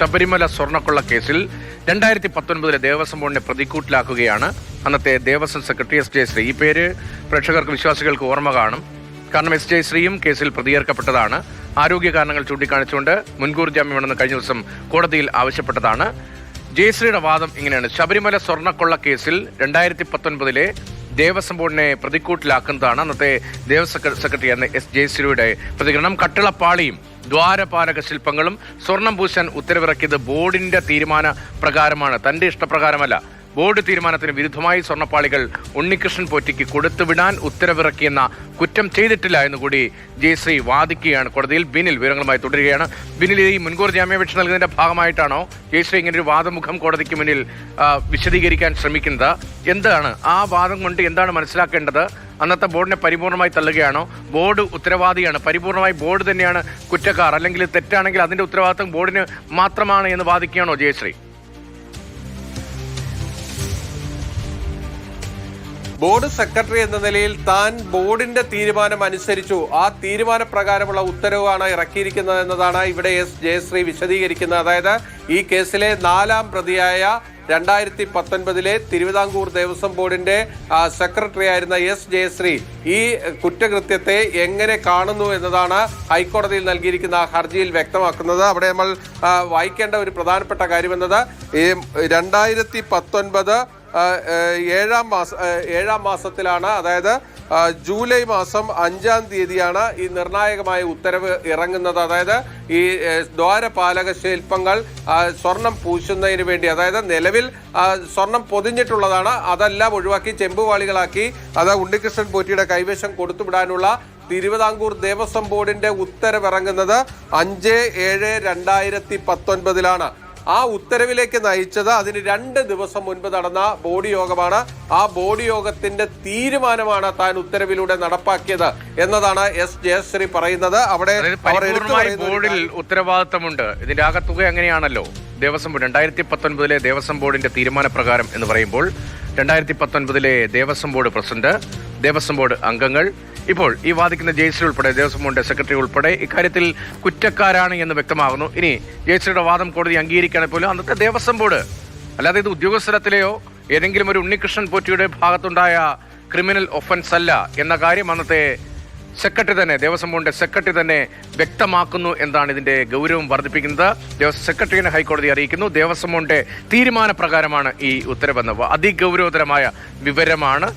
ശബരിമല സ്വർണ്ണക്കൊള്ള കേസിൽ 2019 ദേവസ്വം ബോർഡിനെ പ്രതിക്കൂട്ടിലാക്കുകയാണ് അന്നത്തെ ദേവസ്വം സെക്രട്ടറി എസ് ജയശ്രീ. ഈ പേര് പ്രേക്ഷകർക്ക് വിശ്വാസികൾക്ക് ഓർമ്മ കാണും. കാരണം എസ് ജയശ്രീയും കേസിൽ പ്രതിയേർക്കപ്പെട്ടതാണ്. ആരോഗ്യ കാരണങ്ങൾ ചൂണ്ടിക്കാണിച്ചുകൊണ്ട് മുൻകൂർ ജാമ്യം വേണമെന്ന് കഴിഞ്ഞ ദിവസം കോടതിയിൽ ആവശ്യപ്പെട്ടതാണ്. ജയശ്രീയുടെ വാദം ഇങ്ങനെയാണ്: ശബരിമല സ്വർണ്ണക്കൊള്ള കേസിൽ 2019 ദേവസ്വം ബോർഡിനെ പ്രതിക്കൂട്ടിലാക്കുന്നതാണ് അന്നത്തെ ദേവസ്വം സെക്രട്ടറി എന്ന എസ് ജയശ്രീയുടെ പ്രതികരണം. കട്ടിളപ്പാളിയും ദ്വാരപാലക ശില്പങ്ങളും സ്വർണം പൂശാൻ ഉത്തരവിറക്കിയത് ബോർഡിന്റെ തീരുമാന പ്രകാരമാണ്, തന്റെ ഇഷ്ടപ്രകാരമല്ല. ബോർഡ് തീരുമാനത്തിന് വിരുദ്ധമായി സ്വർണ്ണപ്പാളികൾ ഉണ്ണികൃഷ്ണൻ പോറ്റിക്ക് കൊടുത്തുവിടാൻ ഉത്തരവിറക്കിയെന്ന കുറ്റം ചെയ്തിട്ടില്ല എന്നുകൂടി ജയശ്രീ വാദിക്കുകയാണ് കോടതിയിൽ. ബിനിൽ വിവരങ്ങളുമായി തുടരുകയാണ്. ബിനിൽ, ഈ മുൻകൂർ ജാമ്യാപേക്ഷ നൽകുന്നതിന്റെ ഭാഗമായിട്ടാണോ ജയശ്രീ ഇങ്ങനൊരു വാദമുഖം കോടതിക്ക് മുന്നിൽ വിശദീകരിക്കാൻ ശ്രമിക്കുന്നത്? എന്താണ് ആ വാദം കൊണ്ട് എന്താണ് മനസ്സിലാക്കേണ്ടത്? അന്നത്തെ ബോർഡിനെ പരിപൂർണമായി തള്ളുകയാണോ? ബോർഡ് ഉത്തരവാദിയാണ്, പരിപൂർണമായി ബോർഡ് തന്നെയാണ് കുറ്റക്കാർ, അല്ലെങ്കിൽ തെറ്റാണെങ്കിൽ അതിന്റെ ഉത്തരവാദിത്തം ബോർഡിന് മാത്രമാണ് എന്ന് വാദിക്കുകയാണോ ജയശ്രീ? ബോർഡ് സെക്രട്ടറി എന്ന നിലയിൽ താൻ ബോർഡിന്റെ തീരുമാനം അനുസരിച്ചു, ആ തീരുമാനപ്രകാരമുള്ള ഉത്തരവാണ് ഇറക്കിയിരിക്കുന്നത് എന്നതാണ് ഇവിടെ എസ് ജയശ്രീ വിശദീകരിക്കുന്നത്. അതായത് ഈ കേസിലെ 4ാം പ്രതിയായ 2019 തിരുവിതാംകൂർ ദേവസ്വം ബോർഡിന്റെ സെക്രട്ടറി ആയിരുന്ന എസ് ജയശ്രീ ഈ കുറ്റകൃത്യത്തെ എങ്ങനെ കാണുന്നു എന്നതാണ് ഹൈക്കോടതിയിൽ നൽകിയിരിക്കുന്ന ഹർജിയിൽ വ്യക്തമാക്കുന്നത്. അവിടെ നമ്മൾ വായിക്കേണ്ട ഒരു പ്രധാനപ്പെട്ട കാര്യമെന്നത് 2019 ഏഴാം മാസത്തിലാണ്, അതായത് ജൂലൈ മാസം 5-ാം തീയതിയാണ് ഈ നിർണായകമായ ഉത്തരവ് ഇറങ്ങുന്നത്. അതായത് ഈ ദ്വാരപാലക ശില്പങ്ങൾ സ്വർണം പൂശുന്നതിന് വേണ്ടി, അതായത് നിലവിൽ സ്വർണം പൊതിഞ്ഞിട്ടുള്ളതാണ്, അതെല്ലാം ഒഴിവാക്കി ചെമ്പുവാളികളാക്കി അത് ഉണ്ണികൃഷ്ണൻ പോറ്റിയുടെ കൈവശം കൊടുത്തുവിടാനുള്ള തിരുവിതാംകൂർ ദേവസ്വം ബോർഡിന്റെ ഉത്തരവിറങ്ങുന്നത് 5/7/2019 ആ ഉത്തരവിലേക്ക് നയിച്ചത് അതിന് 2 ദിവസം മുൻപ് നടന്ന ബോർഡ് യോഗമാണ്. ആ ബോർഡ് യോഗത്തിന്റെ തീരുമാനമാണ് താൻ ഉത്തരവിലൂടെ നടപ്പാക്കിയത് എന്നതാണ് എസ് ജയശ്രീ പറയുന്നത്. അവിടെ ബോർഡിൽ ഉത്തരവാദിത്തമുണ്ട്. ഇതിന്റെ ആകത്തുക എങ്ങനെയാണല്ലോ ദേവസ്വം ബോർഡ് 2019 ദേവസ്വം ബോർഡിന്റെ തീരുമാനപ്രകാരം എന്ന് പറയുമ്പോൾ 2019 Devaswom board president, Devaswom board അംഗങ്ങൾ, ഇപ്പോൾ ഈ വാദിക്കുന്ന ജയശ്രീ ഉൾപ്പെടെ ദേവസ്വം ബോർഡിന്റെ സെക്രട്ടറി ഉൾപ്പെടെ ഇക്കാര്യത്തിൽ കുറ്റക്കാരാണ് എന്ന് വ്യക്തമാകുന്നു. ഇനി ജയശ്രീയുടെ വാദം കോടതി അംഗീകരിക്കുകയാണെങ്കിൽ പോലും അന്നത്തെ ദേവസ്വം ബോർഡ്, അല്ലാതെ ഇത് ഉദ്യോഗസ്ഥലത്തിലെയോ ഏതെങ്കിലും ഒരു ഉണ്ണികൃഷ്ണൻ പോറ്റിയുടെ ഭാഗത്തുണ്ടായ ക്രിമിനൽ ഒഫൻസ് അല്ല എന്ന കാര്യം അന്നത്തെ സെക്രട്ടറി തന്നെ, ദേവസ്വം ബോർഡിന്റെ സെക്രട്ടറി തന്നെ വ്യക്തമാക്കുന്നു എന്നാണ് ഇതിന്റെ ഗൗരവം വർദ്ധിപ്പിക്കുന്നത്. ദേവസ്വം സെക്രട്ടറിയെ ഹൈക്കോടതി അറിയിക്കുന്നു. ദേവസ്വം ബോർഡിന്റെ തീരുമാനപ്രകാരമാണ് ഈ ഉത്തരവെന്ന അതിഗൗരവതരമായ വിവരമാണ്